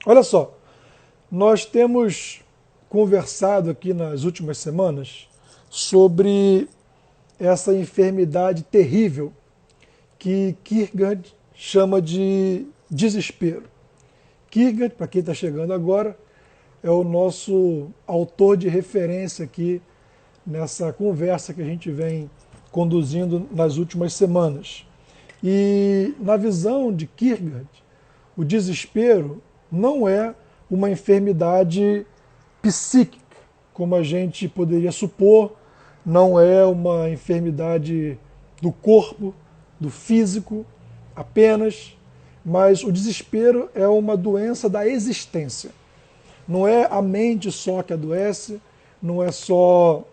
Olha só, nós temos conversado aqui nas últimas semanas sobre essa enfermidade terrível que Kierkegaard chama de desespero. Kierkegaard, para quem está chegando agora, é o nosso autor de referência aqui nessa conversa que a gente vem conduzindo nas últimas semanas. E na visão de Kierkegaard, o desespero não é uma enfermidade psíquica, como a gente poderia supor, não é uma enfermidade do corpo, do físico apenas, mas o desespero é uma doença da existência. Não é a mente só que adoece, não é só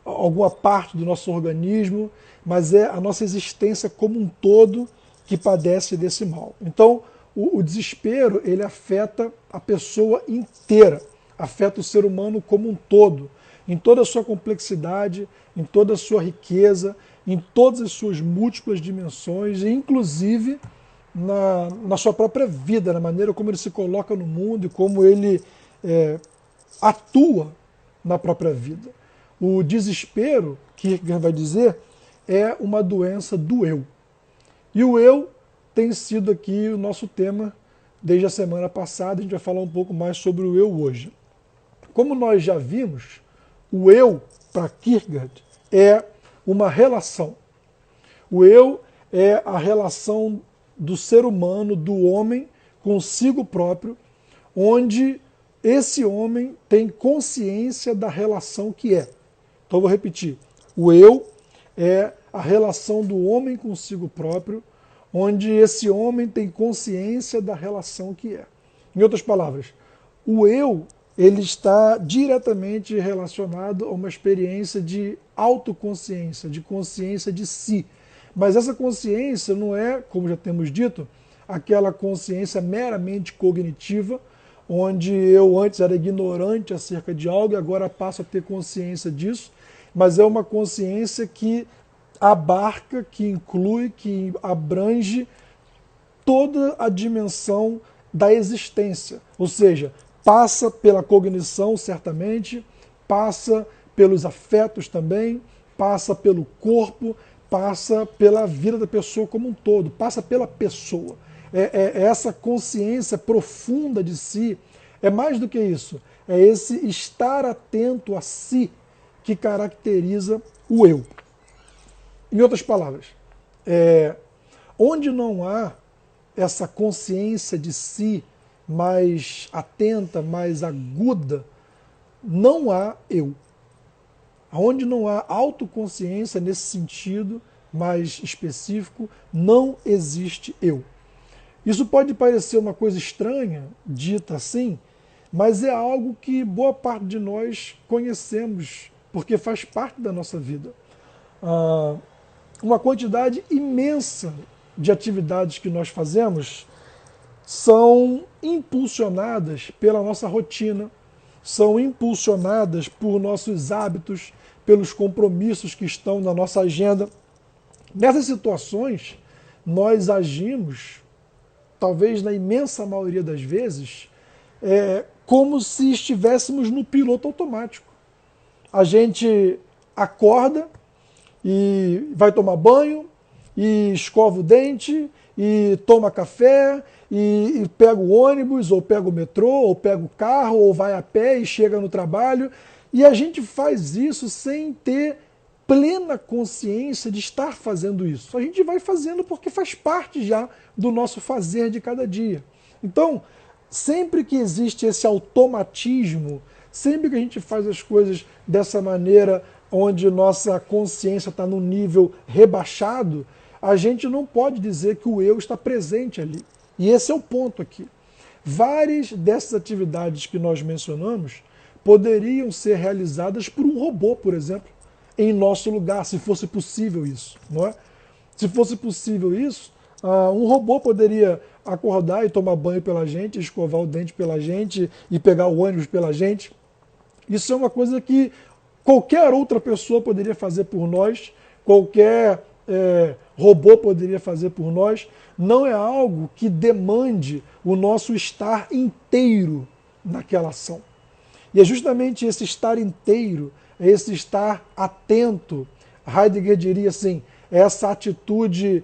alguma parte do nosso organismo, mas é a nossa existência como um todo que padece desse mal. Então, o desespero, ele afeta a pessoa inteira, afeta o ser humano como um todo, em toda a sua complexidade, em toda a sua riqueza, em todas as suas múltiplas dimensões, e inclusive na sua própria vida, na maneira como ele se coloca no mundo e como ele atua na própria vida. O desespero, que vai dizer, é uma doença do eu. E o eu tem sido aqui o nosso tema desde a semana passada. A gente vai falar um pouco mais sobre o eu hoje. Como nós já vimos, o eu, para Kierkegaard, é uma relação. O eu é a relação do ser humano, do homem, consigo próprio, onde esse homem tem consciência da relação que é. Então eu vou repetir. O eu é a relação do homem consigo próprio, onde esse homem tem consciência da relação que é. Em outras palavras, o eu, ele está diretamente relacionado a uma experiência de autoconsciência, de consciência de si. Mas essa consciência não é, como já temos dito, aquela consciência meramente cognitiva, onde eu antes era ignorante acerca de algo e agora passo a ter consciência disso, mas é uma consciência que abarca, que inclui, que abrange toda a dimensão da existência. Ou seja, passa pela cognição, certamente, passa pelos afetos também, passa pelo corpo, passa pela vida da pessoa como um todo, passa pela pessoa. É essa consciência profunda de si, é mais do que isso, é esse estar atento a si que caracteriza o eu. Em outras palavras, onde não há essa consciência de si mais atenta, mais aguda, não há eu. Onde não há autoconsciência nesse sentido mais específico, não existe eu. Isso pode parecer uma coisa estranha, dita assim, mas é algo que boa parte de nós conhecemos, porque faz parte da nossa vida. Uma quantidade imensa de atividades que nós fazemos são impulsionadas pela nossa rotina, são impulsionadas por nossos hábitos, pelos compromissos que estão na nossa agenda. Nessas situações, nós agimos, talvez na imensa maioria das vezes, como se estivéssemos no piloto automático. A gente acorda e vai tomar banho, e escova o dente, e toma café, e pega o ônibus, ou pega o metrô, ou pega o carro, ou vai a pé e chega no trabalho. E a gente faz isso sem ter plena consciência de estar fazendo isso. A gente vai fazendo porque faz parte já do nosso fazer de cada dia. Então, sempre que existe esse automatismo, sempre que a gente faz as coisas dessa maneira, onde nossa consciência está num nível rebaixado, a gente não pode dizer que o eu está presente ali. E esse é o ponto aqui. Várias dessas atividades que nós mencionamos poderiam ser realizadas por um robô, por exemplo, em nosso lugar, se fosse possível isso, não é? Se fosse possível isso, um robô poderia acordar e tomar banho pela gente, escovar o dente pela gente e pegar o ônibus pela gente. Isso é uma coisa que qualquer outra pessoa poderia fazer por nós, qualquer robô poderia fazer por nós, não é algo que demande o nosso estar inteiro naquela ação. E é justamente esse estar inteiro, esse estar atento, Heidegger diria assim, essa atitude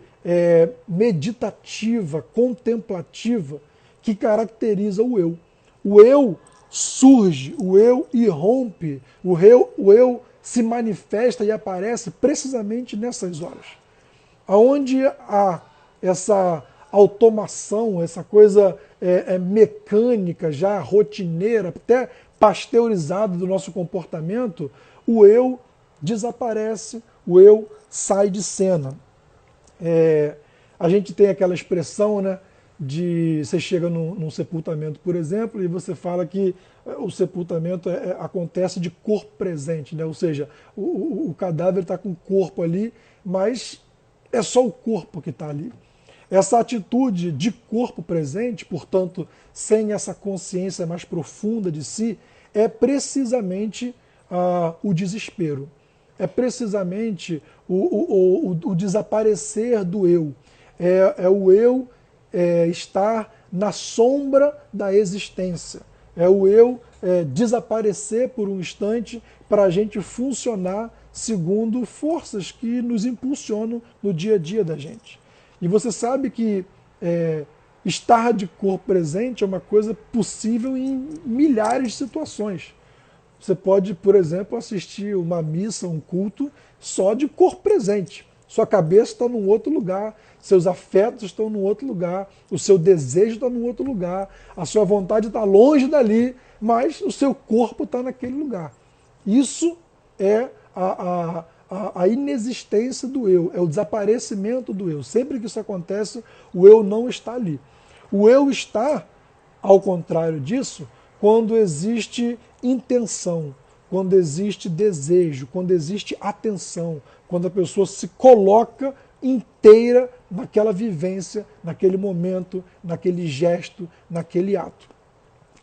meditativa, contemplativa, que caracteriza o eu. O eu surge, o eu irrompe, o eu se manifesta e aparece precisamente nessas horas. Onde há essa automação, essa coisa mecânica, já rotineira, até pasteurizada do nosso comportamento, o eu desaparece, o eu sai de cena. A gente tem aquela expressão, né, de você chega num sepultamento, por exemplo, e você fala que o sepultamento acontece de corpo presente, né? Ou seja, o cadáver está com o corpo ali, mas é só o corpo que está ali. Essa atitude de corpo presente, portanto, sem essa consciência mais profunda de si, é precisamente o desespero. É precisamente o desaparecer do eu. É o eu estar na sombra da existência. É o eu desaparecer por um instante para a gente funcionar segundo forças que nos impulsionam no dia a dia da gente. E você sabe que estar de corpo presente é uma coisa possível em milhares de situações. Você pode, por exemplo, assistir uma missa, um culto, só de corpo presente. Sua cabeça está num outro lugar, seus afetos estão num outro lugar, o seu desejo está num outro lugar, a sua vontade está longe dali, mas o seu corpo está naquele lugar. Isso é a inexistência do eu, é o desaparecimento do eu. Sempre que isso acontece, o eu não está ali. O eu está, ao contrário disso, quando existe intenção, quando existe desejo, quando existe atenção, quando a pessoa se coloca inteira naquela vivência, naquele momento, naquele gesto, naquele ato.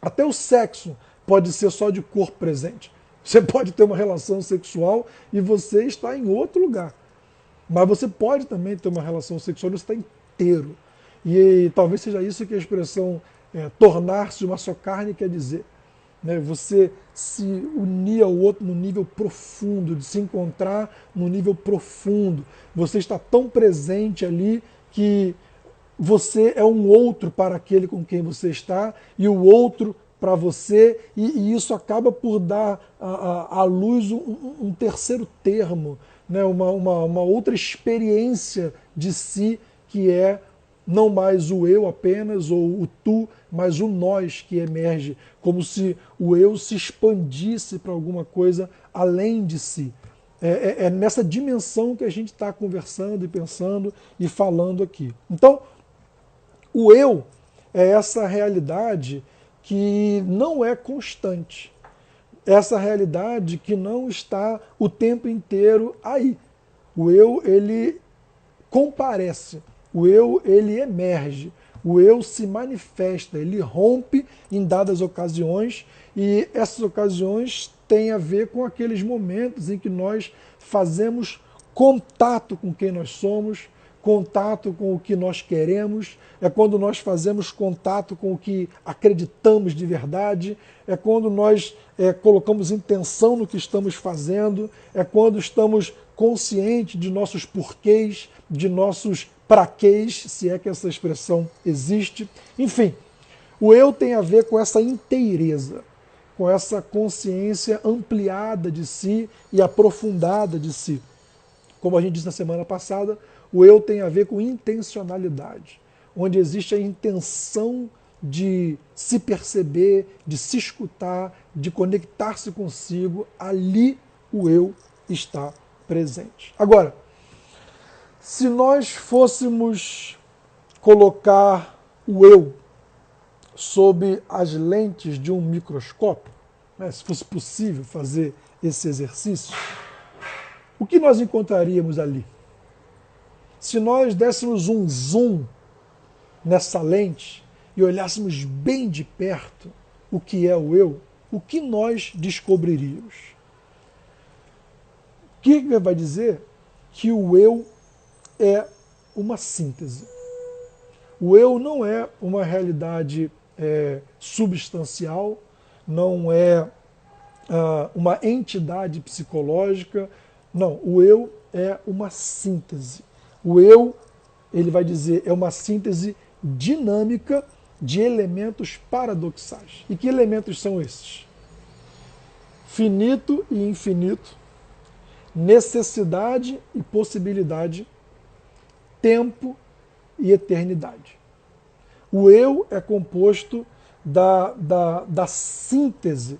Até o sexo pode ser só de corpo presente. Você pode ter uma relação sexual e você está em outro lugar. Mas você pode também ter uma relação sexual e você está inteiro. E talvez seja isso que a expressão tornar-se uma só carne quer dizer. Você se unir ao outro no nível profundo, de se encontrar no nível profundo. Você está tão presente ali que você é um outro para aquele com quem você está e o outro para você, e isso acaba por dar à luz um terceiro termo, né? uma outra experiência de si, que é não mais o eu apenas, ou o tu, mas o nós que emerge, como se o eu se expandisse para alguma coisa além de si. É nessa dimensão que a gente está conversando e pensando e falando aqui. Então, o eu é essa realidade que não é constante. Essa realidade que não está o tempo inteiro aí. O eu, ele comparece. O eu, ele emerge. O eu se manifesta, ele rompe em dadas ocasiões, e essas ocasiões têm a ver com aqueles momentos em que nós fazemos contato com quem nós somos, contato com o que nós queremos, é quando nós fazemos contato com o que acreditamos de verdade, é quando nós colocamos intenção no que estamos fazendo, é quando estamos conscientes de nossos porquês, de nossos praquês, se é que essa expressão existe. Enfim, o eu tem a ver com essa inteireza, com essa consciência ampliada de si e aprofundada de si. Como a gente disse na semana passada, o eu tem a ver com intencionalidade, onde existe a intenção de se perceber, de se escutar, de conectar-se consigo, ali o eu está presente. Agora, se nós fôssemos colocar o eu sob as lentes de um microscópio, né, se fosse possível fazer esse exercício, o que nós encontraríamos ali? Se nós dessemos um zoom nessa lente e olhássemos bem de perto o que é o eu, o que nós descobriríamos? Kierkegaard vai dizer que o eu é uma síntese. O eu não é uma realidade substancial, não é uma entidade psicológica. Não, o eu é uma síntese. O eu, ele vai dizer, é uma síntese dinâmica de elementos paradoxais. E que elementos são esses? Finito e infinito, necessidade e possibilidade, tempo e eternidade. O eu é composto da síntese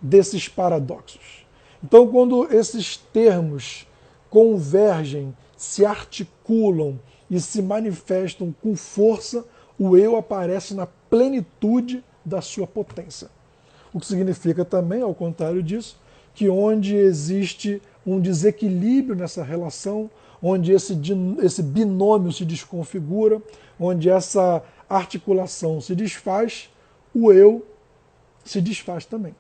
desses paradoxos. Então, quando esses termos convergem, se articulam e se manifestam com força, o eu aparece na plenitude da sua potência. O que significa também, ao contrário disso, que onde existe um desequilíbrio nessa relação, onde esse binômio se desconfigura, onde essa articulação se desfaz, o eu se desfaz também.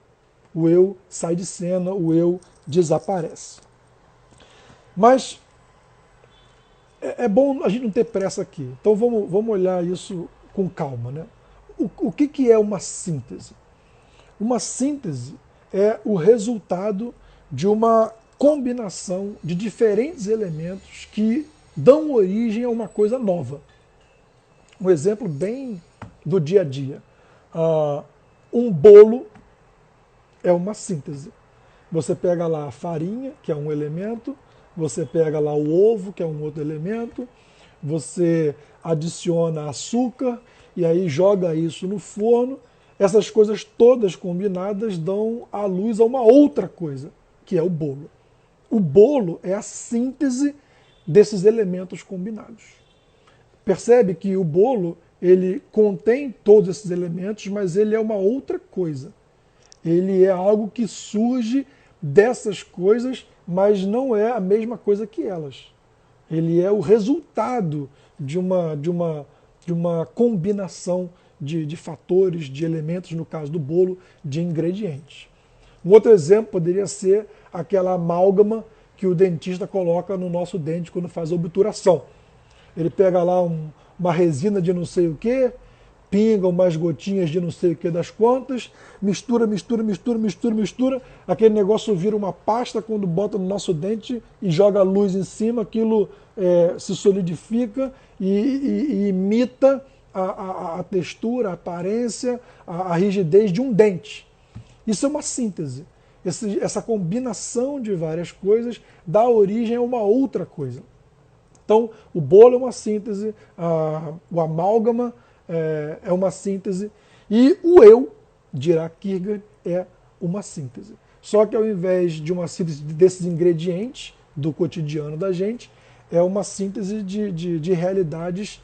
O eu sai de cena, o eu desaparece. Mas é bom a gente não ter pressa aqui. Então vamos olhar isso com calma, né? O que é uma síntese? Uma síntese é o resultado de uma combinação de diferentes elementos que dão origem a uma coisa nova. Um exemplo bem do dia a dia. Um bolo é uma síntese. Você pega lá a farinha, que é um elemento, você pega lá o ovo, que é um outro elemento, você adiciona açúcar e aí joga isso no forno. Essas coisas todas combinadas dão à luz a uma outra coisa, que é o bolo. O bolo é a síntese desses elementos combinados. Percebe que o bolo, ele contém todos esses elementos, mas ele é uma outra coisa. Ele é algo que surge dessas coisas, mas não é a mesma coisa que elas. Ele é o resultado de uma combinação de fatores, de elementos, no caso do bolo, de ingredientes. Um outro exemplo poderia ser aquela amálgama que o dentista coloca no nosso dente quando faz a obturação. Ele pega lá uma resina de não sei o que, pinga umas gotinhas de não sei o que das quantas, mistura, aquele negócio vira uma pasta quando bota no nosso dente e joga a luz em cima, aquilo se solidifica e imita a textura, a aparência, a rigidez de um dente. Isso é uma síntese. Essa combinação de várias coisas dá origem a uma outra coisa. Então, o bolo é uma síntese, o amálgama é uma síntese, e o eu, dirá Kierkegaard, é uma síntese. Só que ao invés de uma síntese desses ingredientes do cotidiano da gente, é uma síntese de realidades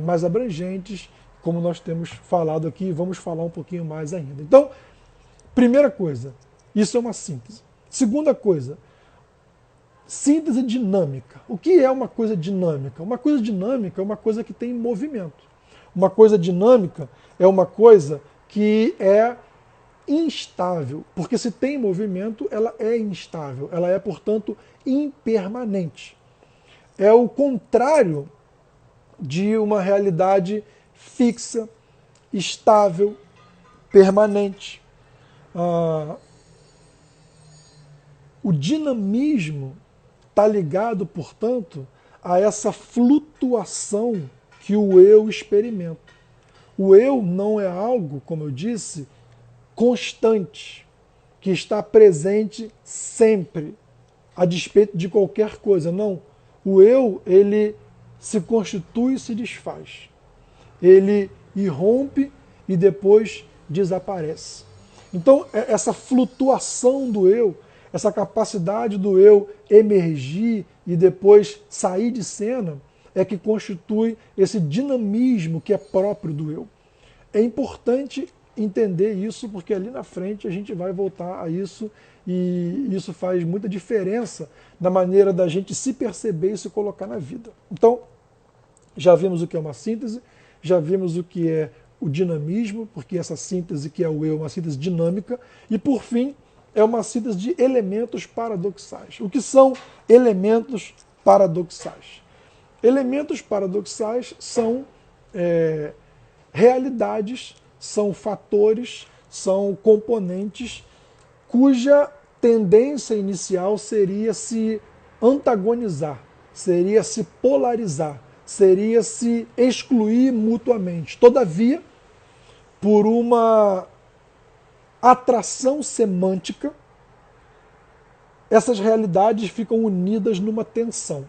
mais abrangentes, como nós temos falado aqui, e vamos falar um pouquinho mais ainda. Então, primeira coisa, isso é uma síntese. Segunda coisa, síntese dinâmica. O que é uma coisa dinâmica? Uma coisa dinâmica é uma coisa que tem movimento. Uma coisa dinâmica é uma coisa que é instável, porque se tem movimento, ela é instável, ela é, portanto, impermanente. É o contrário de uma realidade fixa, estável, permanente. O dinamismo está ligado, portanto, a essa flutuação que o eu experimenta. O eu não é algo, como eu disse, constante, que está presente sempre, a despeito de qualquer coisa. Não. O eu, ele se constitui e se desfaz. Ele irrompe e depois desaparece. Então, essa flutuação do eu, essa capacidade do eu emergir e depois sair de cena, é que constitui esse dinamismo que é próprio do eu. É importante entender isso, porque ali na frente a gente vai voltar a isso, e isso faz muita diferença na maneira da gente se perceber e se colocar na vida. Então, já vimos o que é uma síntese, já vimos o que é o dinamismo, porque essa síntese que é o eu é uma síntese dinâmica, e por fim, é uma síntese de elementos paradoxais. O que são elementos paradoxais? Elementos paradoxais são realidades, são fatores, são componentes cuja tendência inicial seria se antagonizar, seria se polarizar, seria se excluir mutuamente. Todavia, por uma atração semântica, essas realidades ficam unidas numa tensão.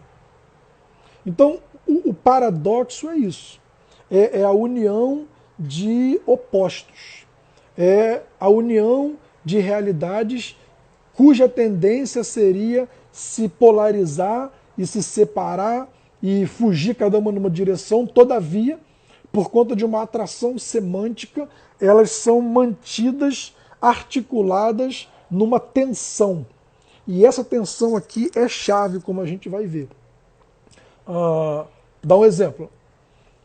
Então, o paradoxo é isso. É a união de opostos. É a união de realidades cuja tendência seria se polarizar e se separar e fugir cada uma numa direção. Todavia, por conta de uma atração semântica, elas são mantidas, articuladas numa tensão. E essa tensão aqui é chave, como a gente vai ver. Dá um exemplo.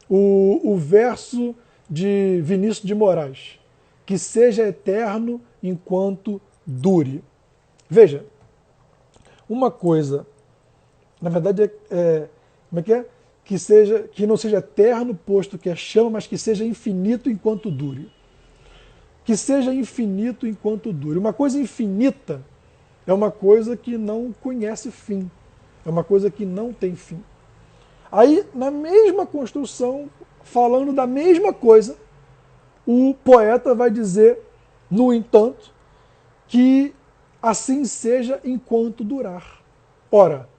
O verso de Vinícius de Moraes. Que seja eterno enquanto dure. Veja, uma coisa, na verdade como é que é? Que não seja eterno, posto que é chama, mas que seja infinito enquanto dure. Que seja infinito enquanto dure. Uma coisa infinita é uma coisa que não conhece fim. É uma coisa que não tem fim. Aí, na mesma construção, falando da mesma coisa, o poeta vai dizer, no entanto, que assim seja enquanto durar. Ora,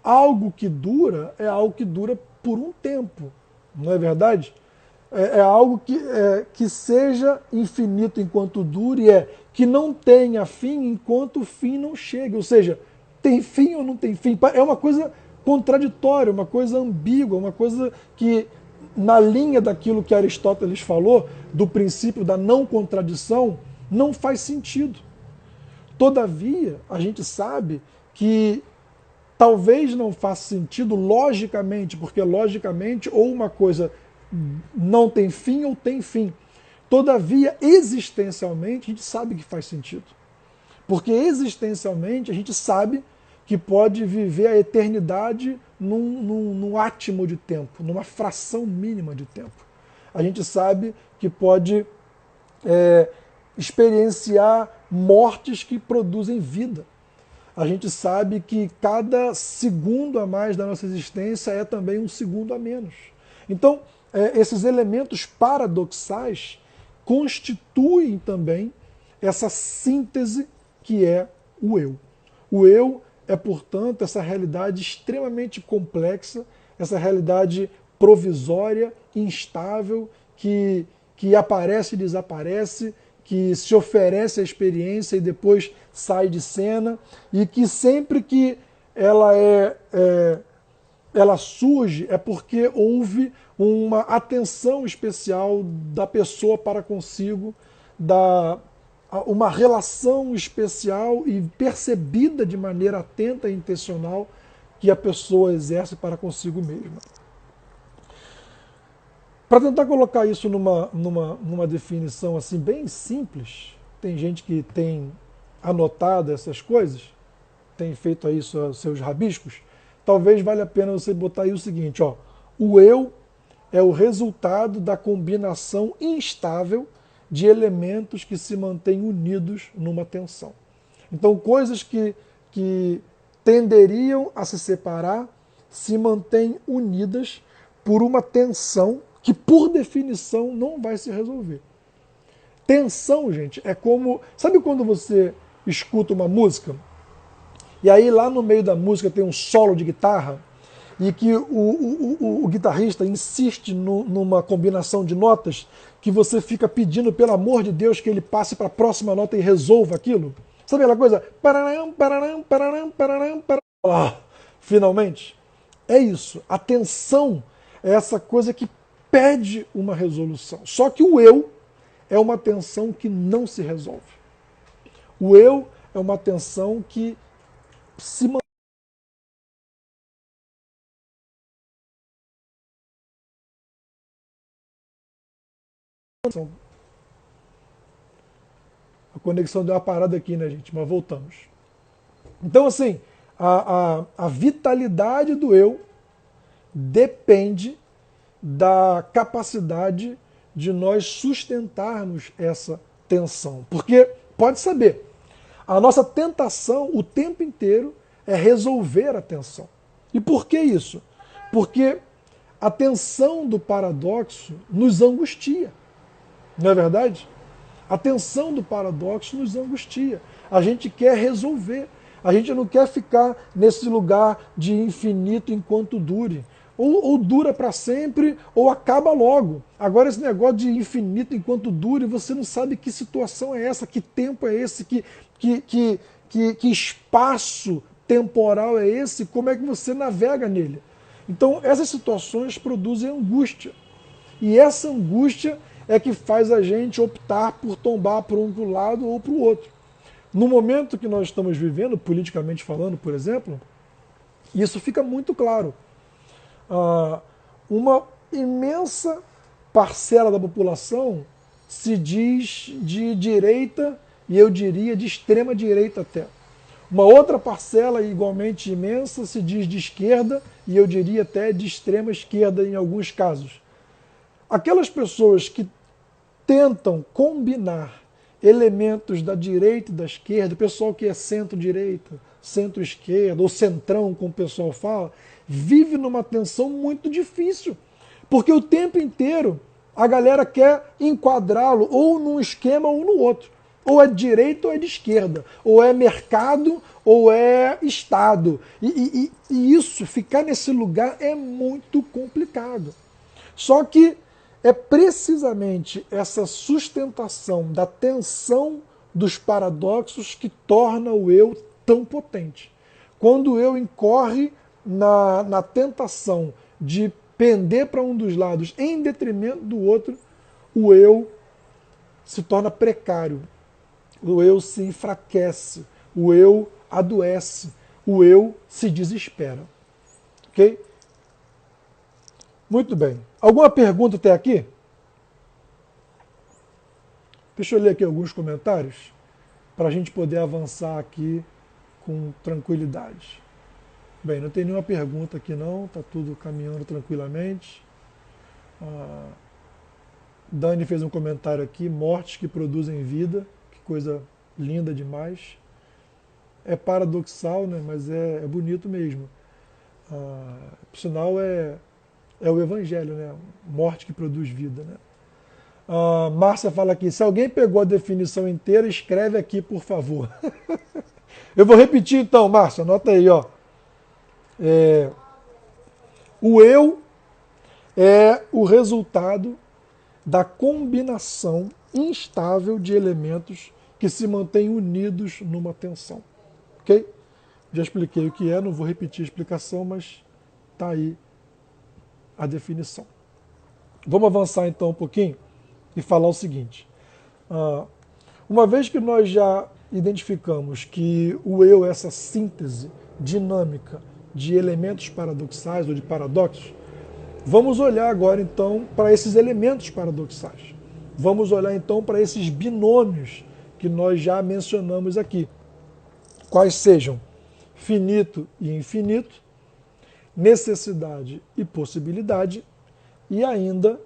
algo que dura é algo que dura por um tempo, não é verdade? É algo que seja infinito enquanto dure, que não tenha fim enquanto o fim não chegue. Ou seja, tem fim ou não tem fim? É uma coisa contraditória, uma coisa ambígua, uma coisa que, na linha daquilo que Aristóteles falou, do princípio da não contradição, não faz sentido. Todavia, a gente sabe que talvez não faça sentido logicamente, porque logicamente ou uma coisa não tem fim ou tem fim. Todavia, existencialmente, a gente sabe que faz sentido. Porque existencialmente a gente sabe que pode viver a eternidade num átimo de tempo, numa fração mínima de tempo. A gente sabe que pode experienciar mortes que produzem vida. A gente sabe que cada segundo a mais da nossa existência é também um segundo a menos. Então, esses elementos paradoxais constituem também essa síntese que é o eu. O eu é, portanto, essa realidade extremamente complexa, essa realidade provisória, instável, que aparece e desaparece, que se oferece a experiência e depois sai de cena, e que sempre que ela surge é porque houve uma atenção especial da pessoa para consigo, uma relação especial e percebida de maneira atenta e intencional que a pessoa exerce para consigo mesma. Para tentar colocar isso numa definição assim bem simples, tem gente que tem anotado essas coisas, tem feito aí seus rabiscos, talvez valha a pena você botar aí o seguinte, ó, o eu é o resultado da combinação instável de elementos que se mantêm unidos numa tensão. Então, coisas que tenderiam a se separar se mantêm unidas por uma tensão que, por definição, não vai se resolver. Tensão, gente, é como... Sabe quando você escuta uma música e aí lá no meio da música tem um solo de guitarra e que o guitarrista insiste numa combinação de notas que você fica pedindo, pelo amor de Deus, que ele passe para a próxima nota e resolva aquilo? Sabe aquela coisa? Pararam, pararam, pararam, pararam, pararam. Ah, finalmente. É isso. A tensão é essa coisa que pede uma resolução. Só que o eu é uma tensão que não se resolve. O eu é uma tensão que se mantém. A conexão deu uma parada aqui, né, gente? Mas voltamos. Então, assim, a vitalidade do eu depende da capacidade de nós sustentarmos essa tensão. Porque, pode saber, a nossa tentação o tempo inteiro é resolver a tensão. E por que isso? Porque a tensão do paradoxo nos angustia. Não é verdade? A tensão do paradoxo nos angustia. A gente quer resolver. A gente não quer ficar nesse lugar de infinito enquanto dure. Ou dura para sempre, ou acaba logo. Agora, esse negócio de infinito enquanto dure, você não sabe que situação é essa, que tempo é esse, que espaço temporal é esse, como é que você navega nele. Então, essas situações produzem angústia. E essa angústia é que faz a gente optar por tombar para um lado ou para o outro. No momento que nós estamos vivendo, politicamente falando, por exemplo, isso fica muito claro. Uma imensa parcela da população se diz de direita, e eu diria de extrema direita até. Uma outra parcela, igualmente imensa, se diz de esquerda, e eu diria até de extrema esquerda em alguns casos. Aquelas pessoas que tentam combinar elementos da direita e da esquerda, o pessoal que é centro-direita, centro-esquerda, ou centrão, como o pessoal fala, vive numa tensão muito difícil. Porque o tempo inteiro a galera quer enquadrá-lo ou num esquema ou no outro. Ou é de direita ou é de esquerda. Ou é mercado ou é Estado. E isso, ficar nesse lugar é muito complicado. Só que é precisamente essa sustentação da tensão dos paradoxos que torna o eu tão potente. Quando o eu incorre na tentação de pender para um dos lados em detrimento do outro, o eu se torna precário, o eu se enfraquece, o eu adoece, o eu se desespera. Ok? Muito bem. Alguma pergunta até aqui? Deixa eu ler aqui alguns comentários para a gente poder avançar aqui com tranquilidade. Bem, não tem nenhuma pergunta aqui não, está tudo caminhando tranquilamente. Dani fez um comentário aqui, mortes que produzem vida, que coisa linda demais. É paradoxal, né? Mas é bonito mesmo. Por sinal, é o Evangelho, né? Morte que produz vida, né? Márcia fala aqui, se alguém pegou a definição inteira, escreve aqui, por favor. Eu vou repetir então, Márcia, anota aí, ó. O eu é o resultado da combinação instável de elementos que se mantêm unidos numa tensão. Ok? Já expliquei o que é, não vou repetir a explicação, mas está aí a definição. Vamos avançar então um pouquinho e falar o seguinte. Uma vez que nós já identificamos que o eu é essa síntese dinâmica de elementos paradoxais ou de paradoxos, vamos olhar agora então para esses elementos paradoxais. Vamos olhar então para esses binômios que nós já mencionamos aqui. Quais sejam finito e infinito, necessidade e possibilidade, e ainda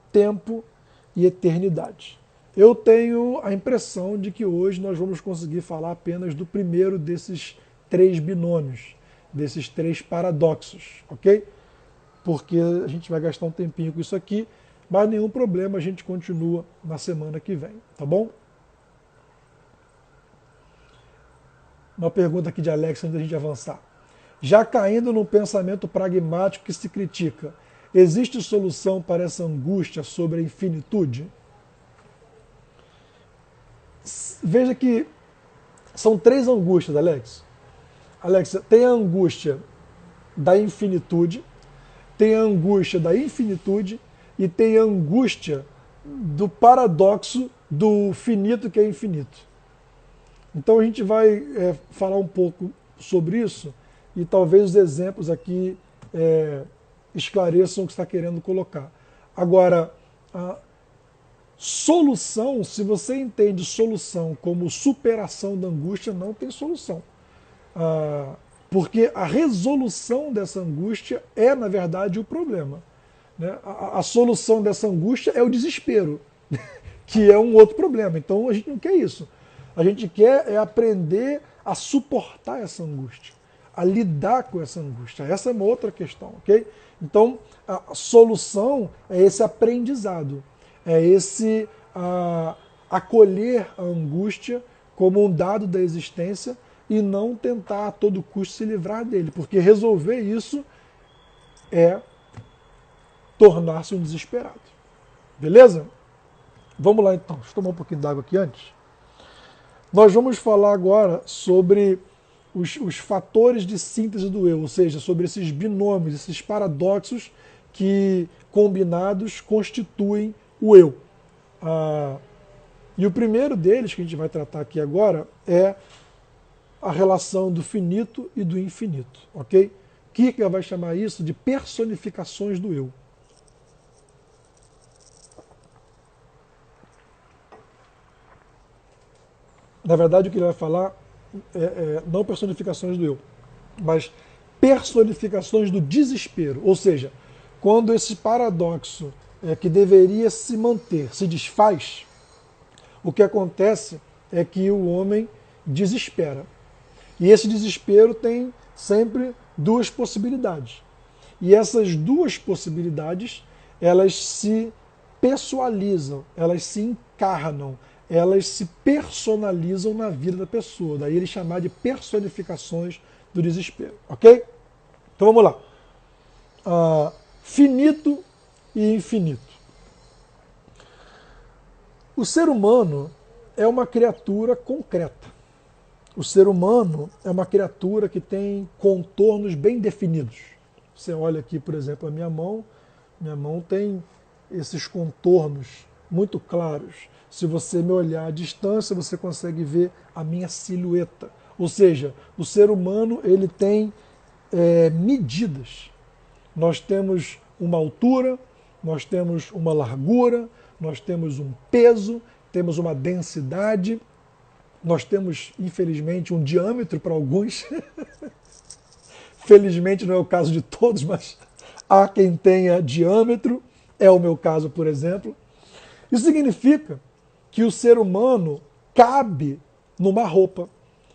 tempo e eternidade. Eu tenho a impressão de que hoje nós vamos conseguir falar apenas do primeiro desses três binômios, desses três paradoxos, ok? Porque a gente vai gastar um tempinho com isso aqui, mas nenhum problema, a gente continua na semana que vem, tá bom? Uma pergunta aqui de Alex antes da gente avançar. Já caindo no pensamento pragmático que se critica, existe solução para essa angústia sobre a infinitude? Veja que são três angústias, Alex. Alex, tem a angústia da infinitude, tem a angústia da infinitude e tem a angústia do paradoxo do finito que é infinito. Então a gente vai falar um pouco sobre isso e talvez os exemplos aqui esclareçam o que você está querendo colocar. Agora, a solução, se você entende solução como superação da angústia, não tem solução. Porque a resolução dessa angústia é, na verdade, o problema. Né? A solução dessa angústia é o desespero, que é um outro problema. Então a gente não quer isso. A gente quer é aprender a suportar essa angústia, a lidar com essa angústia. Essa é uma outra questão, ok? Então a solução é esse aprendizado, é esse acolher a angústia como um dado da existência e não tentar a todo custo se livrar dele, porque resolver isso é tornar-se um desesperado. Beleza? Vamos lá então, deixa eu tomar um pouquinho d'água aqui antes. Nós vamos falar agora sobre os fatores de síntese do eu, ou seja, sobre esses binômios, esses paradoxos que, combinados, constituem o eu. E o primeiro deles, que a gente vai tratar aqui agora, é a relação do finito e do infinito, ok? Kierkegaard vai chamar isso de personificações do eu. Na verdade, o que ele vai falar não personificações do eu, mas personificações do desespero. Ou seja, quando esse paradoxo que deveria se manter se desfaz, o que acontece é que o homem desespera. E esse desespero tem sempre duas possibilidades. E essas duas possibilidades, elas se pessoalizam, elas se encarnam, elas se personalizam na vida da pessoa. Daí ele chamar de personificações do desespero. Ok? Então vamos lá. Finito e infinito. O ser humano é uma criatura concreta. O ser humano é uma criatura que tem contornos bem definidos. Você olha aqui, por exemplo, a minha mão tem esses contornos muito claros. Se você me olhar à distância, você consegue ver a minha silhueta. Ou seja, o ser humano ele tem medidas. Nós temos uma altura, nós temos uma largura, nós temos um peso, temos uma densidade, nós temos, infelizmente, um diâmetro para alguns. Felizmente não é o caso de todos, mas há quem tenha diâmetro, é o meu caso, por exemplo. Isso significa que o ser humano cabe numa roupa,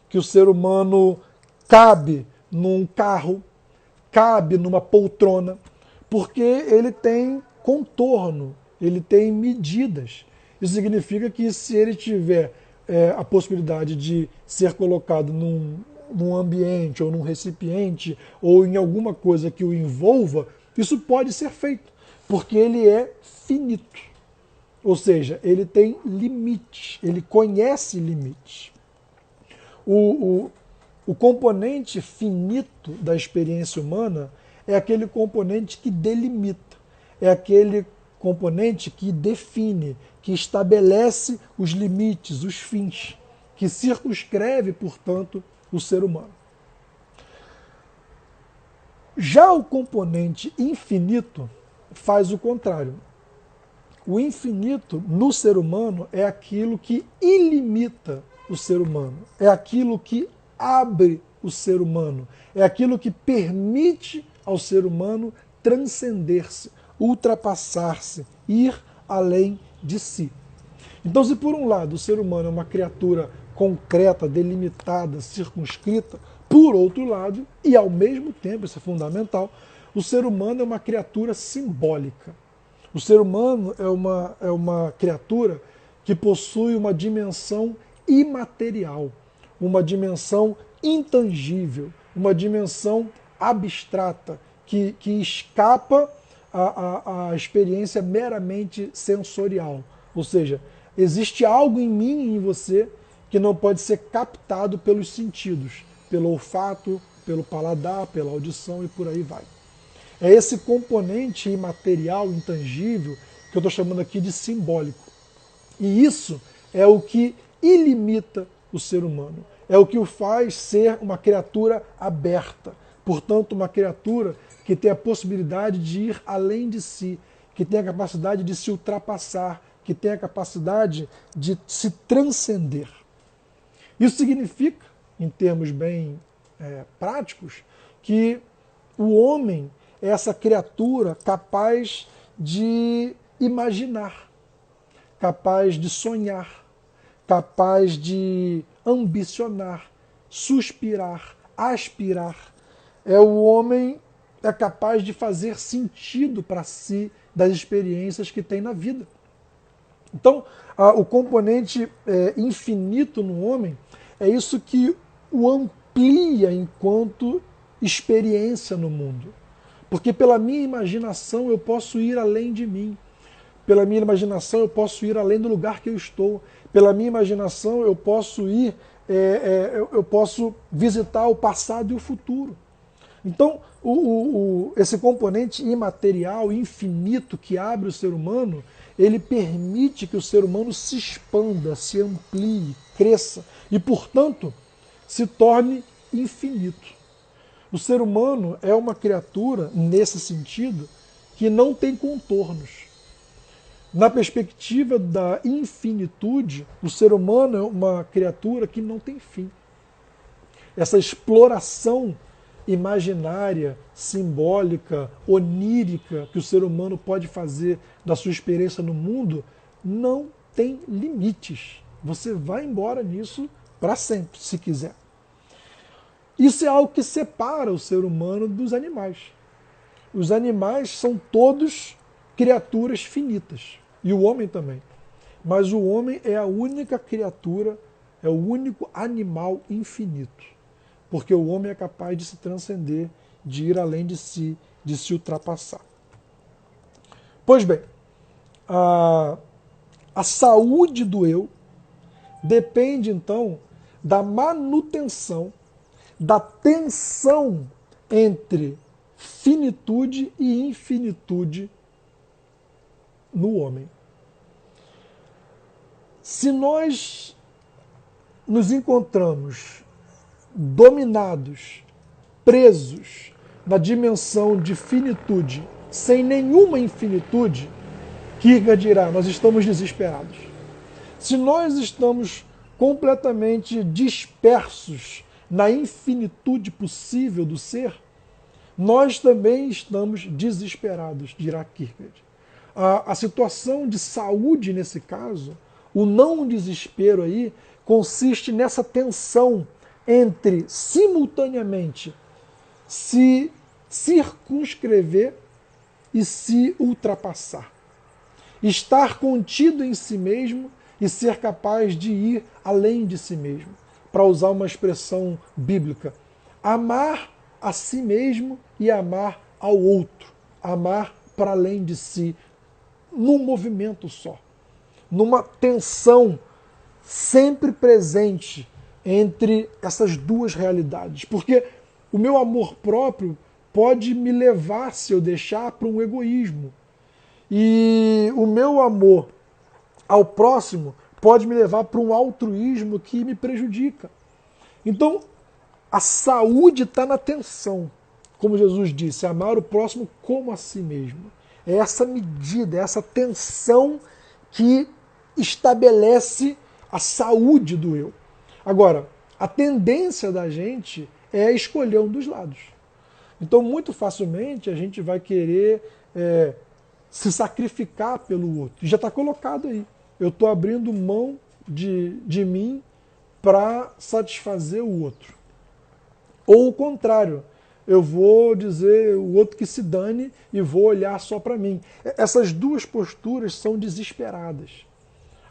que o ser humano cabe num carro, cabe numa poltrona, porque ele tem contorno, ele tem medidas. Isso significa que se ele tiver a possibilidade de ser colocado num ambiente ou num recipiente ou em alguma coisa que o envolva, isso pode ser feito, porque ele é finito. Ou seja, ele tem limites, ele conhece limites. O componente finito da experiência humana é aquele componente que delimita, é aquele componente que define, que estabelece os limites, os fins, que circunscreve, portanto, o ser humano. Já o componente infinito faz o contrário. O infinito no ser humano é aquilo que ilimita o ser humano, é aquilo que abre o ser humano, é aquilo que permite ao ser humano transcender-se, ultrapassar-se, ir além de si. Então, se por um lado o ser humano é uma criatura concreta, delimitada, circunscrita, por outro lado, e ao mesmo tempo, isso é fundamental, o ser humano é uma criatura simbólica. O ser humano é uma criatura que possui uma dimensão imaterial, uma dimensão intangível, uma dimensão abstrata, que escapa à experiência meramente sensorial. Ou seja, existe algo em mim e em você que não pode ser captado pelos sentidos, pelo olfato, pelo paladar, pela audição e por aí vai. É esse componente imaterial, intangível, que eu estou chamando aqui de simbólico. E isso é o que ilimita o ser humano. É o que o faz ser uma criatura aberta. Portanto, uma criatura que tem a possibilidade de ir além de si, que tem a capacidade de se ultrapassar, que tem a capacidade de se transcender. Isso significa, em termos bem práticos, que o homem é essa criatura capaz de imaginar, capaz de sonhar, capaz de ambicionar, suspirar, aspirar. O homem é capaz de fazer sentido para si das experiências que tem na vida. Então, o componente infinito no homem é isso que o amplia enquanto experiência no mundo. Porque pela minha imaginação eu posso ir além de mim. Pela minha imaginação eu posso ir além do lugar que eu estou. Pela minha imaginação eu posso ir, eu posso visitar o passado e o futuro. Então, esse componente imaterial, infinito, que abre o ser humano, ele permite que o ser humano se expanda, se amplie, cresça e, portanto, se torne infinito. O ser humano é uma criatura, nesse sentido, que não tem contornos. Na perspectiva da infinitude, o ser humano é uma criatura que não tem fim. Essa exploração imaginária, simbólica, onírica que o ser humano pode fazer da sua experiência no mundo não tem limites. Você vai embora nisso para sempre, se quiser. Isso é algo que separa o ser humano dos animais. Os animais são todos criaturas finitas, e o homem também. Mas o homem é a única criatura, é o único animal infinito. Porque o homem é capaz de se transcender, de ir além de si, de se ultrapassar. Pois bem, a saúde do eu depende, então, da manutenção, da tensão entre finitude e infinitude no homem. Se nós nos encontramos dominados, presos na dimensão de finitude, sem nenhuma infinitude, Kierkegaard dirá, nós estamos desesperados. Se nós estamos completamente dispersos na infinitude possível do ser, nós também estamos desesperados, dirá Kierkegaard. A situação de saúde, nesse caso, o não desespero aí, consiste nessa tensão entre, simultaneamente, se circunscrever e se ultrapassar. Estar contido em si mesmo e ser capaz de ir além de si mesmo. Para usar uma expressão bíblica, amar a si mesmo e amar ao outro. Amar para além de si, num movimento só. Numa tensão sempre presente entre essas duas realidades. Porque o meu amor próprio pode me levar, se eu deixar, para um egoísmo. E o meu amor ao próximo pode me levar para um altruísmo que me prejudica. Então, a saúde está na tensão. Como Jesus disse, amar o próximo como a si mesmo. É essa medida, é essa tensão que estabelece a saúde do eu. Agora, a tendência da gente é escolher um dos lados. Então, muito facilmente, a gente vai querer se sacrificar pelo outro. Já está colocado aí. Eu estou abrindo mão de mim para satisfazer o outro. Ou o contrário, eu vou dizer o outro que se dane e vou olhar só para mim. Essas duas posturas são desesperadas.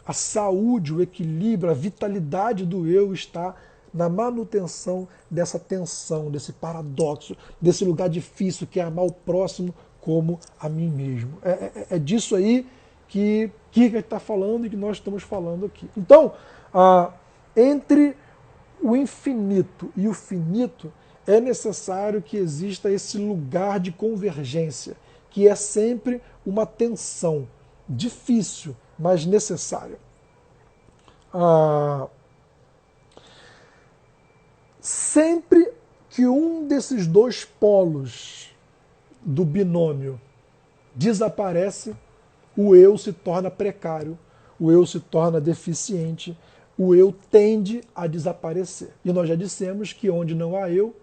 A saúde, o equilíbrio, a vitalidade do eu está na manutenção dessa tensão, desse paradoxo, desse lugar difícil que é amar o próximo como a mim mesmo. É disso aí que Kierkegaard está falando e que nós estamos falando aqui. Então, entre o infinito e o finito, é necessário que exista esse lugar de convergência, que é sempre uma tensão difícil, mas necessária. Sempre que um desses dois polos do binômio desaparece, o eu se torna precário, o eu se torna deficiente, o eu tende a desaparecer. E nós já dissemos que onde não há eu,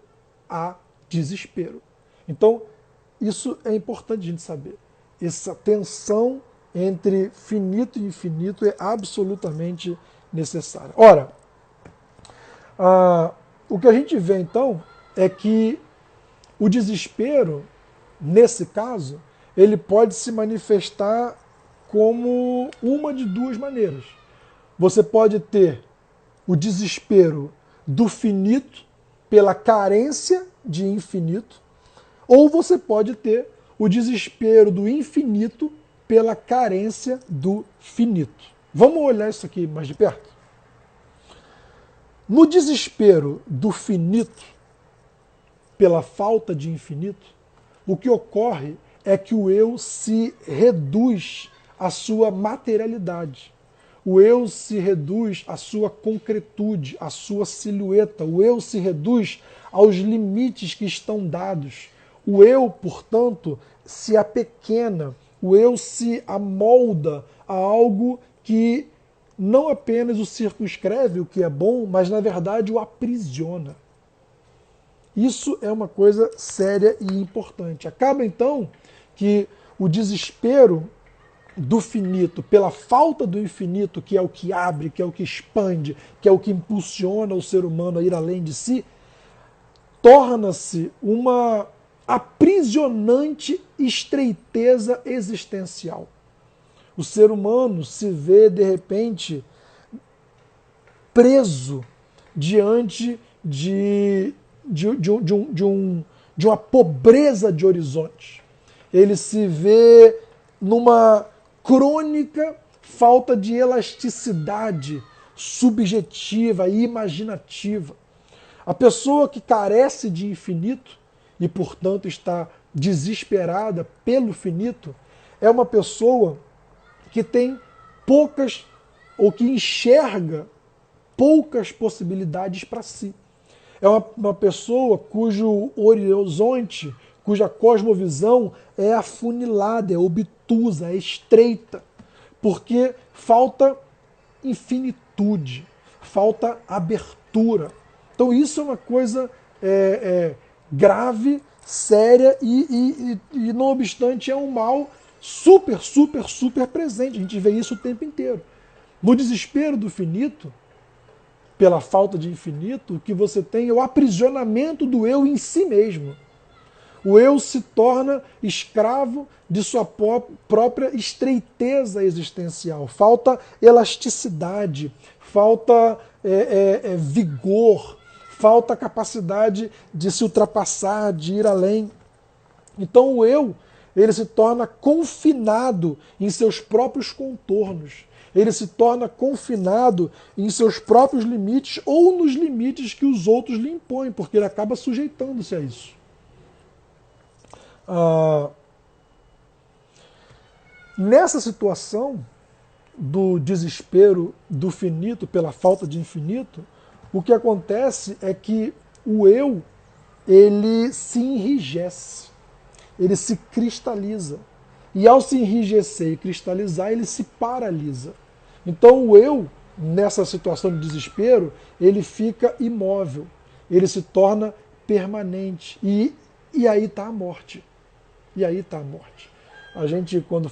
a desespero. Então, isso é importante a gente saber. Essa tensão entre finito e infinito é absolutamente necessária. Ora, o que a gente vê então é que o desespero, nesse caso, ele pode se manifestar como uma de duas maneiras. Você pode ter o desespero do finito pela carência de infinito, ou você pode ter o desespero do infinito pela carência do finito. Vamos olhar isso aqui mais de perto? No desespero do finito pela falta de infinito, o que ocorre é que o eu se reduz à sua materialidade. O eu se reduz à sua concretude, à sua silhueta. O eu se reduz aos limites que estão dados. O eu, portanto, se apequena. O eu se amolda a algo que não apenas o circunscreve, o que é bom, mas na verdade o aprisiona. Isso é uma coisa séria e importante. Acaba então que o desespero do finito pela falta do infinito, que é o que abre, que é o que expande, que é o que impulsiona o ser humano a ir além de si, torna-se uma aprisionante estreiteza existencial. O ser humano se vê, de repente, preso diante de uma pobreza de horizonte. Ele se vê numa crônica falta de elasticidade subjetiva e imaginativa. A pessoa que carece de infinito e, portanto, está desesperada pelo finito é uma pessoa que tem poucas ou que enxerga poucas possibilidades para si. É uma pessoa cujo horizonte, cuja cosmovisão é afunilada, é obtusa, é estreita, porque falta infinitude, falta abertura. Então isso é uma coisa grave, séria e, não obstante, é um mal super, super, super presente. A gente vê isso o tempo inteiro. No desespero do finito, pela falta de infinito, o que você tem é o aprisionamento do eu em si mesmo. O eu se torna escravo de sua própria estreiteza existencial. Falta elasticidade, falta vigor, falta capacidade de se ultrapassar, de ir além. Então o eu, ele se torna confinado em seus próprios contornos. Ele se torna confinado em seus próprios limites ou nos limites que os outros lhe impõem, porque ele acaba sujeitando-se a isso. Nessa situação do desespero do finito pela falta de infinito, o que acontece é que o eu, ele se enrijece, ele se cristaliza. E ao se enrijecer e cristalizar, ele se paralisa. Então o eu, nessa situação de desespero, ele fica imóvel, ele se torna permanente. E aí está a morte. E aí está a morte. A gente, quando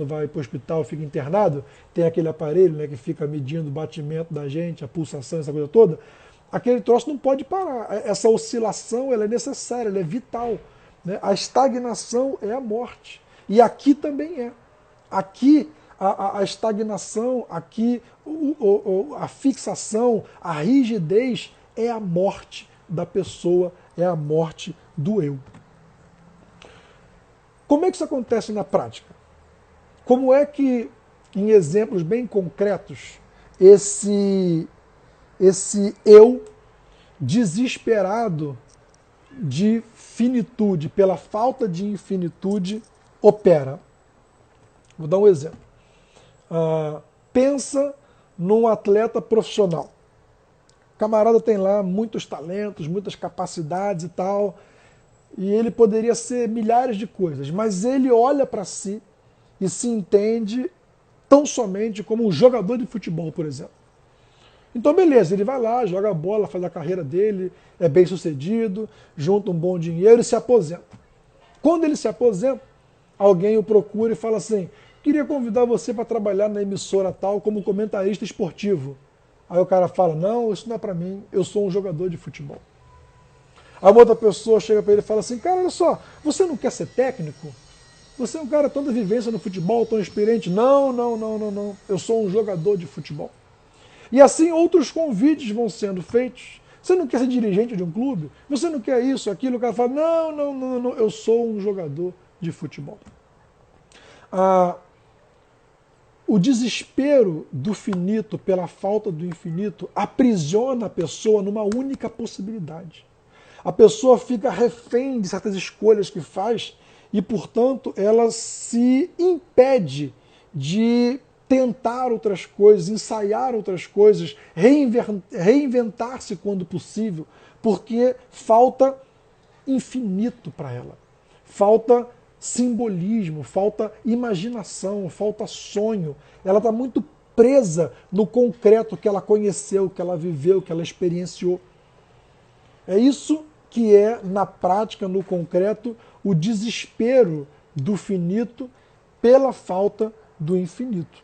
vai para o hospital, fica internado, tem aquele aparelho, né, que fica medindo o batimento da gente, a pulsação, essa coisa toda. Aquele troço não pode parar. Essa oscilação, ela é necessária, ela é vital, né? A estagnação é a morte. E aqui também é. Aqui a estagnação, aqui a fixação, a rigidez é a morte da pessoa, é a morte do eu. Como é que isso acontece na prática? Como é que, em exemplos bem concretos, esse eu desesperado de finitude, pela falta de infinitude, opera? Vou dar um exemplo. Pensa num atleta profissional. O camarada tem lá muitos talentos, muitas capacidades e tal, e ele poderia ser milhares de coisas, mas ele olha para si e se entende tão somente como um jogador de futebol, por exemplo. Então, beleza, ele vai lá, joga a bola, faz a carreira dele, é bem sucedido, junta um bom dinheiro e se aposenta. Quando ele se aposenta, alguém o procura e fala assim: queria convidar você para trabalhar na emissora tal como comentarista esportivo. Aí o cara fala: não, isso não é para mim, eu sou um jogador de futebol. Aí uma outra pessoa chega para ele e fala assim: cara, olha só, você não quer ser técnico? Você é um cara tanta vivência no futebol, tão experiente. Não, não, não, não, não. Eu sou um jogador de futebol. E assim outros convites vão sendo feitos. Você não quer ser dirigente de um clube? Você não quer isso, aquilo? O cara fala: não, não, não, não, eu sou um jogador de futebol. O desespero do finito pela falta do infinito aprisiona a pessoa numa única possibilidade. A pessoa fica refém de certas escolhas que faz e, portanto, ela se impede de tentar outras coisas, ensaiar outras coisas, reinventar-se quando possível, porque falta infinito para ela. Falta simbolismo, falta imaginação, falta sonho. Ela está muito presa no concreto que ela conheceu, que ela viveu, que ela experienciou. É isso que é, na prática, no concreto, o desespero do finito pela falta do infinito.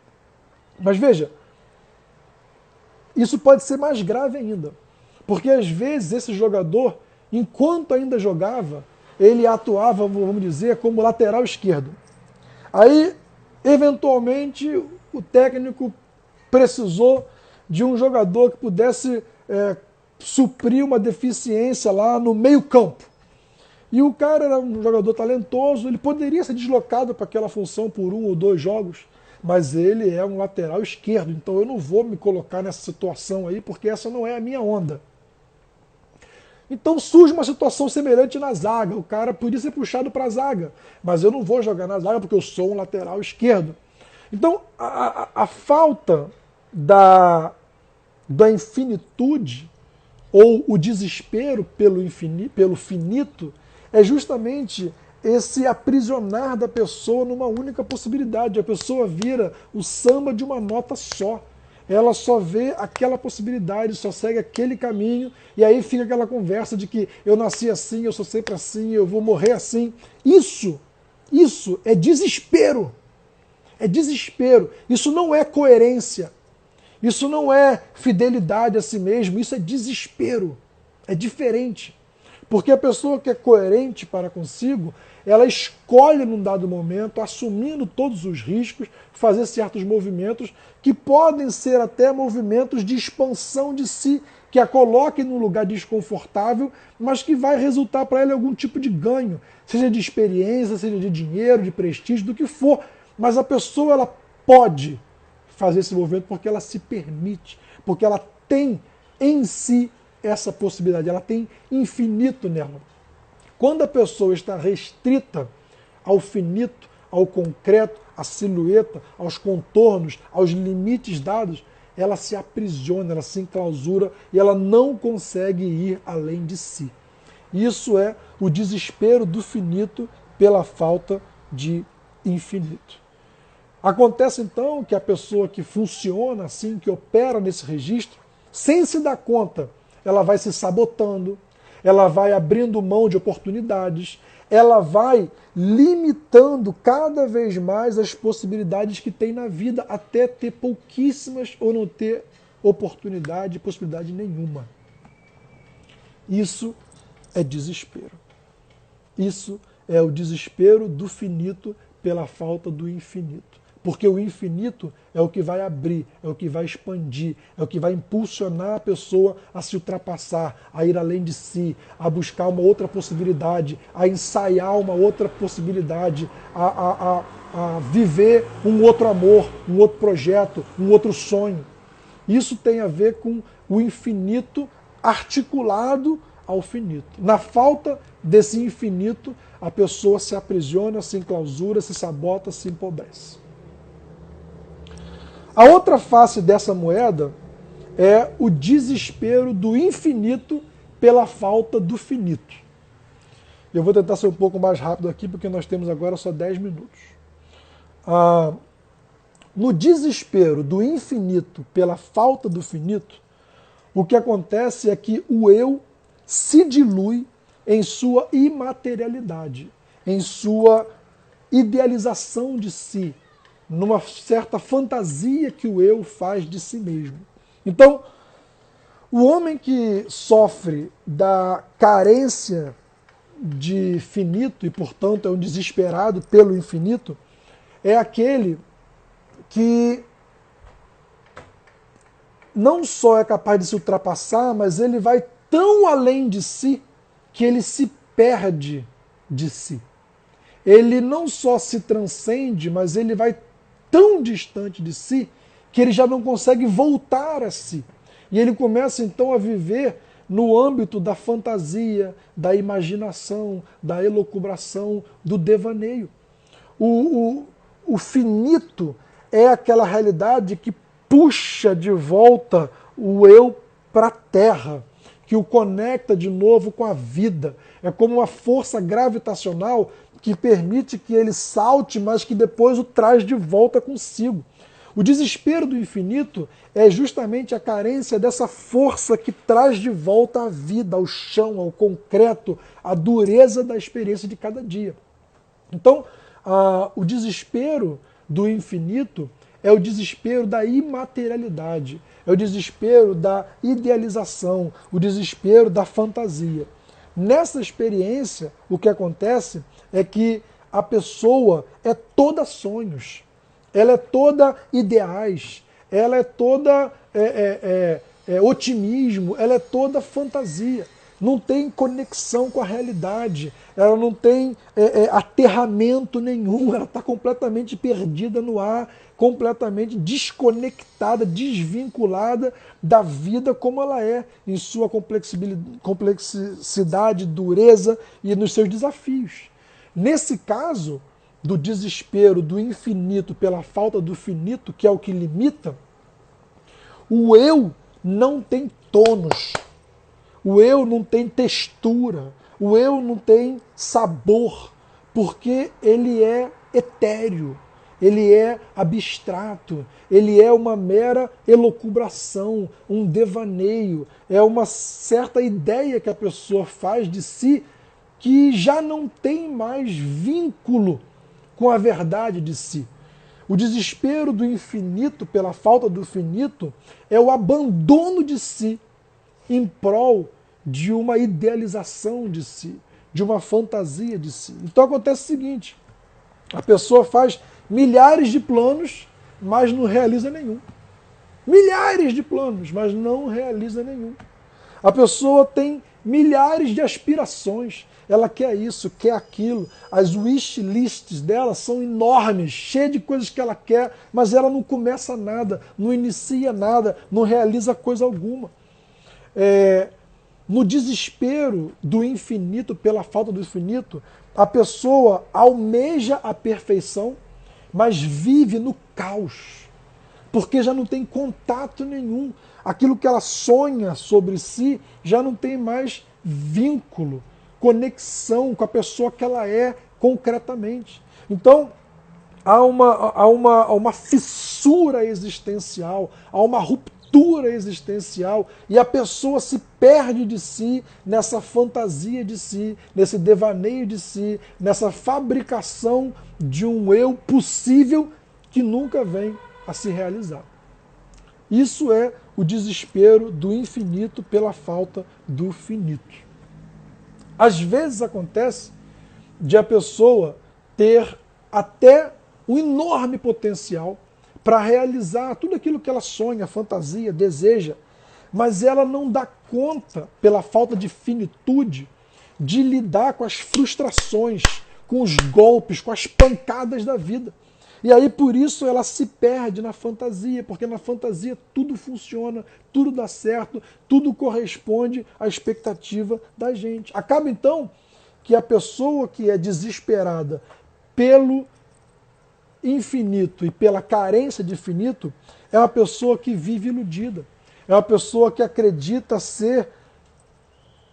Mas veja, isso pode ser mais grave ainda, porque às vezes esse jogador, enquanto ainda jogava, ele atuava, vamos dizer, como lateral esquerdo. Aí, eventualmente, o técnico precisou de um jogador que pudesse suprir uma deficiência lá no meio-campo. E o cara era um jogador talentoso, ele poderia ser deslocado para aquela função por 1 ou 2 jogos, mas ele é um lateral esquerdo, então eu não vou me colocar nessa situação aí, porque essa não é a minha onda. Então surge uma situação semelhante na zaga. O cara podia ser puxado para a zaga, mas eu não vou jogar na zaga porque eu sou um lateral esquerdo. Então a falta da infinitude ou o desespero pelo finito é justamente esse aprisionar da pessoa numa única possibilidade. A pessoa vira o samba de uma nota só. Ela só vê aquela possibilidade, só segue aquele caminho, e aí fica aquela conversa de que eu nasci assim, eu sou sempre assim, eu vou morrer assim. Isso é desespero. É desespero. Isso não é coerência. Isso não é fidelidade a si mesmo, isso é desespero. É diferente. Porque a pessoa que é coerente para consigo, ela escolhe num dado momento, assumindo todos os riscos, fazer certos movimentos que podem ser até movimentos de expansão de si, que a coloquem num lugar desconfortável, mas que vai resultar para ela algum tipo de ganho, seja de experiência, seja de dinheiro, de prestígio, do que for. Mas a pessoa ela pode fazer esse movimento porque ela se permite, porque ela tem em si essa possibilidade, ela tem infinito nela. Quando a pessoa está restrita ao finito, ao concreto, à silhueta, aos contornos, aos limites dados, ela se aprisiona, ela se enclausura e ela não consegue ir além de si. Isso é o desespero do finito pela falta de infinito. Acontece então que a pessoa que funciona assim, que opera nesse registro, sem se dar conta, ela vai se sabotando, ela vai abrindo mão de oportunidades, ela vai limitando cada vez mais as possibilidades que tem na vida, até ter pouquíssimas ou não ter oportunidade, possibilidade nenhuma. Isso é desespero. Isso é o desespero do finito pela falta do infinito. Porque o infinito é o que vai abrir, é o que vai expandir, é o que vai impulsionar a pessoa a se ultrapassar, a ir além de si, a buscar uma outra possibilidade, a ensaiar uma outra possibilidade, a viver um outro amor, um outro projeto, um outro sonho. Isso tem a ver com o infinito articulado ao finito. Na falta desse infinito, a pessoa se aprisiona, se enclausura, se sabota, se empobrece. A outra face dessa moeda é o desespero do infinito pela falta do finito. Eu vou tentar ser um pouco mais rápido aqui, porque nós temos agora só 10 minutos. No desespero do infinito pela falta do finito, o que acontece é que o eu se dilui em sua imaterialidade, em sua idealização de si, numa certa fantasia que o eu faz de si mesmo. Então, o homem que sofre da carência de finito e, portanto, é um desesperado pelo infinito, é aquele que não só é capaz de se ultrapassar, mas ele vai tão além de si que ele se perde de si. Ele não só se transcende, mas ele vai tão distante de si que ele já não consegue voltar a si. E ele começa então a viver no âmbito da fantasia, da imaginação, da elucubração, do devaneio. O finito é aquela realidade que puxa de volta o eu para a terra, que o conecta de novo com a vida. É como uma força gravitacional que permite que ele salte, mas que depois o traz de volta consigo. O desespero do infinito é justamente a carência dessa força que traz de volta a vida, ao chão, ao concreto, a dureza da experiência de cada dia. Então, o desespero do infinito é o desespero da imaterialidade, é o desespero da idealização, o desespero da fantasia. Nessa experiência, o que acontece é que a pessoa é toda sonhos, ela é toda ideais, ela é toda otimismo, ela é toda fantasia. Não tem conexão com a realidade, ela não tem aterramento nenhum, ela está completamente perdida no ar, completamente desconectada, desvinculada da vida como ela é, em sua complexidade, dureza e nos seus desafios. Nesse caso, do desespero do infinito pela falta do finito, que é o que limita, o eu não tem tônus. O eu não tem textura, o eu não tem sabor, porque ele é etéreo, ele é abstrato, ele é uma mera elucubração, um devaneio, é uma certa ideia que a pessoa faz de si que já não tem mais vínculo com a verdade de si. O desespero do infinito pela falta do finito é o abandono de si em prol de uma idealização de si, de uma fantasia de si. Então acontece o seguinte, a pessoa faz milhares de planos, mas não realiza nenhum. Milhares de planos, mas não realiza nenhum. A pessoa tem milhares de aspirações, ela quer isso, quer aquilo, as wish lists dela são enormes, cheias de coisas que ela quer, mas ela não começa nada, não inicia nada, não realiza coisa alguma. No desespero do infinito, pela falta do infinito, a pessoa almeja a perfeição, mas vive no caos, porque já não tem contato nenhum. Aquilo que ela sonha sobre si já não tem mais vínculo, conexão com a pessoa que ela é concretamente. Então, há uma fissura existencial, há uma ruptura existencial e a pessoa se perde de si nessa fantasia de si, nesse devaneio de si, nessa fabricação de um eu possível que nunca vem a se realizar. Isso é o desespero do infinito pela falta do finito. Às vezes acontece de a pessoa ter até um enorme potencial para realizar tudo aquilo que ela sonha, fantasia, deseja, mas ela não dá conta, pela falta de finitude, de lidar com as frustrações, com os golpes, com as pancadas da vida. E aí por isso ela se perde na fantasia, porque na fantasia tudo funciona, tudo dá certo, tudo corresponde à expectativa da gente. Acaba então que a pessoa que é desesperada pelo infinito e pela carência de finito é uma pessoa que vive iludida, é uma pessoa que acredita ser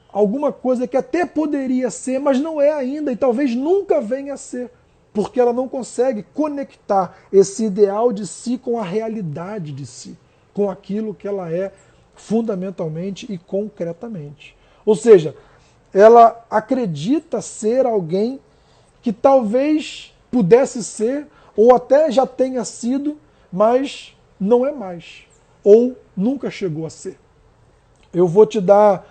alguma coisa que até poderia ser, mas não é ainda e talvez nunca venha a ser, porque ela não consegue conectar esse ideal de si com a realidade de si, com aquilo que ela é fundamentalmente e concretamente. Ou seja, ela acredita ser alguém que talvez pudesse ser, ou até já tenha sido, mas não é mais, ou nunca chegou a ser. Eu vou te dar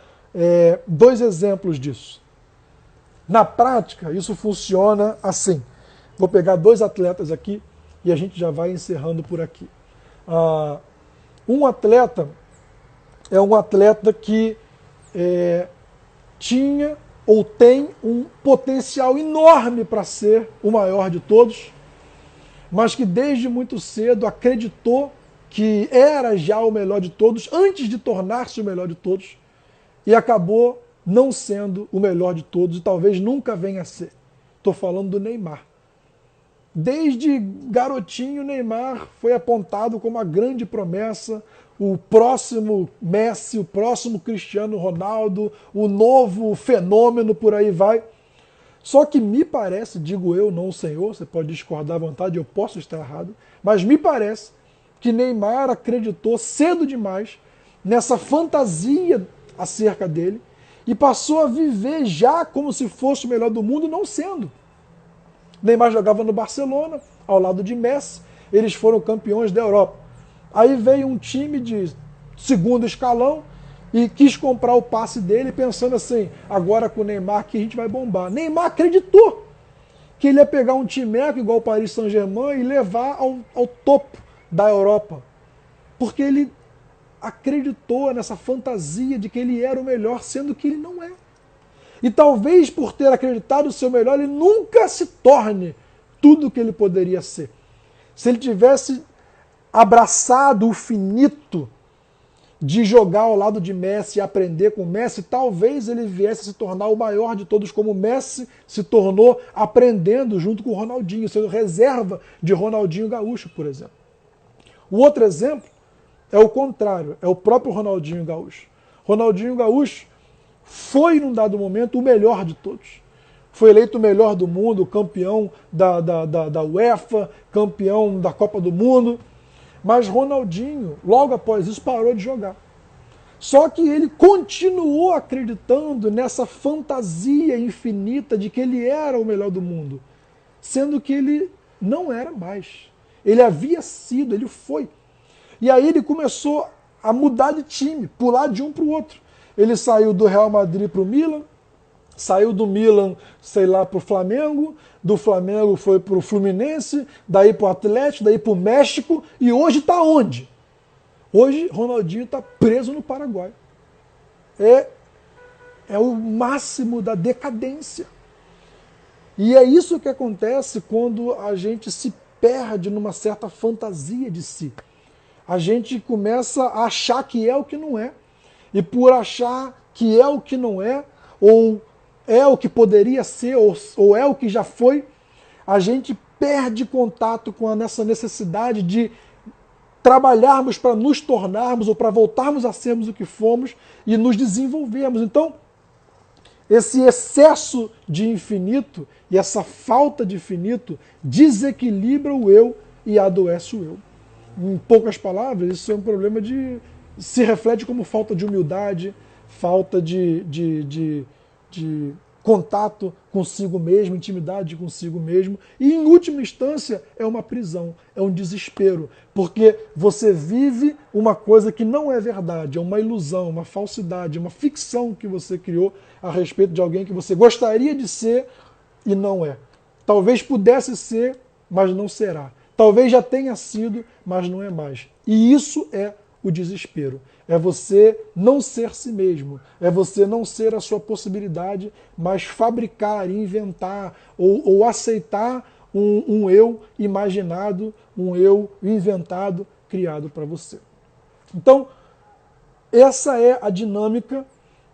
dois exemplos disso. Na prática, isso funciona assim. Vou pegar dois atletas aqui e a gente já vai encerrando por aqui. Um atleta é um atleta que tinha ou tem um potencial enorme para ser o maior de todos, mas que desde muito cedo acreditou que era já o melhor de todos, antes de tornar-se o melhor de todos, e acabou não sendo o melhor de todos e talvez nunca venha a ser. Estou falando do Neymar. Desde garotinho, o Neymar foi apontado como a grande promessa, o próximo Messi, o próximo Cristiano Ronaldo, o novo fenômeno, por aí vai. Só que me parece, digo eu, não o senhor, você pode discordar à vontade, eu posso estar errado, mas me parece que Neymar acreditou cedo demais nessa fantasia acerca dele e passou a viver já como se fosse o melhor do mundo, não sendo. Neymar jogava no Barcelona, ao lado de Messi, eles foram campeões da Europa. Aí veio um time de segundo escalão e quis comprar o passe dele pensando assim, agora com o Neymar que a gente vai bombar. Neymar acreditou que ele ia pegar um timeco igual o Paris Saint-Germain e levar ao topo da Europa. Porque ele acreditou nessa fantasia de que ele era o melhor, sendo que ele não é. E talvez por ter acreditado ser o melhor, ele nunca se torne tudo o que ele poderia ser. Se ele tivesse abraçado o finito de jogar ao lado de Messi e aprender com Messi, talvez ele viesse a se tornar o maior de todos, como Messi se tornou aprendendo junto com o Ronaldinho, sendo reserva de Ronaldinho Gaúcho, por exemplo. O outro exemplo é o contrário, é o próprio Ronaldinho Gaúcho. Ronaldinho Gaúcho foi, num dado momento, o melhor de todos. Foi eleito o melhor do mundo, campeão da UEFA, campeão da Copa do Mundo. Mas Ronaldinho, logo após isso, parou de jogar. Só que ele continuou acreditando nessa fantasia infinita de que ele era o melhor do mundo, sendo que ele não era mais. Ele havia sido, ele foi. E aí ele começou a mudar de time, pular de um para o outro. Ele saiu do Real Madrid para o Milan, saiu do Milan, sei lá, para o Flamengo, do Flamengo foi para o Fluminense, daí para o Atlético, daí para o México, e hoje está onde? Hoje Ronaldinho está preso no Paraguai. É o máximo da decadência. E é isso que acontece quando a gente se perde numa certa fantasia de si. A gente começa a achar que é o que não é. E por achar que é o que não é, ou é o que poderia ser, ou é o que já foi, a gente perde contato com essa necessidade de trabalharmos para nos tornarmos, ou para voltarmos a sermos o que fomos e nos desenvolvermos. Então, esse excesso de infinito e essa falta de infinito desequilibra o eu e adoece o eu. Em poucas palavras, isso é um problema se reflete como falta de humildade, falta de contato consigo mesmo, intimidade consigo mesmo, e em última instância é uma prisão, é um desespero, porque você vive uma coisa que não é verdade, é uma ilusão, uma falsidade, uma ficção que você criou a respeito de alguém que você gostaria de ser e não é. Talvez pudesse ser, mas não será. Talvez já tenha sido, mas não é mais. E isso é o desespero. É você não ser si mesmo. É você não ser a sua possibilidade, mas fabricar, inventar ou aceitar um eu imaginado, um eu inventado, criado para você. Então, essa é a dinâmica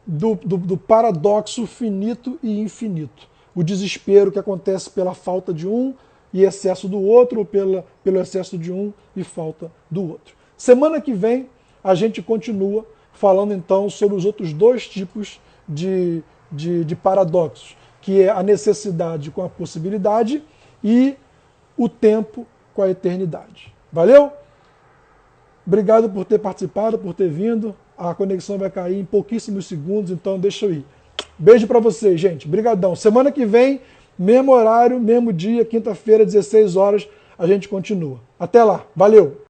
do paradoxo finito e infinito. O desespero que acontece pela falta de um e excesso do outro, ou pelo excesso de um e falta do outro. Semana que vem a gente continua falando então sobre os outros dois tipos de paradoxos, que é a necessidade com a possibilidade e o tempo com a eternidade. Valeu? Obrigado por ter participado, por ter vindo. a conexão vai cair em pouquíssimos segundos, então deixa eu ir. Beijo para vocês, gente. Brigadão. Semana que vem, mesmo horário, mesmo dia, quinta-feira, 16 horas, a gente continua. Até lá. Valeu!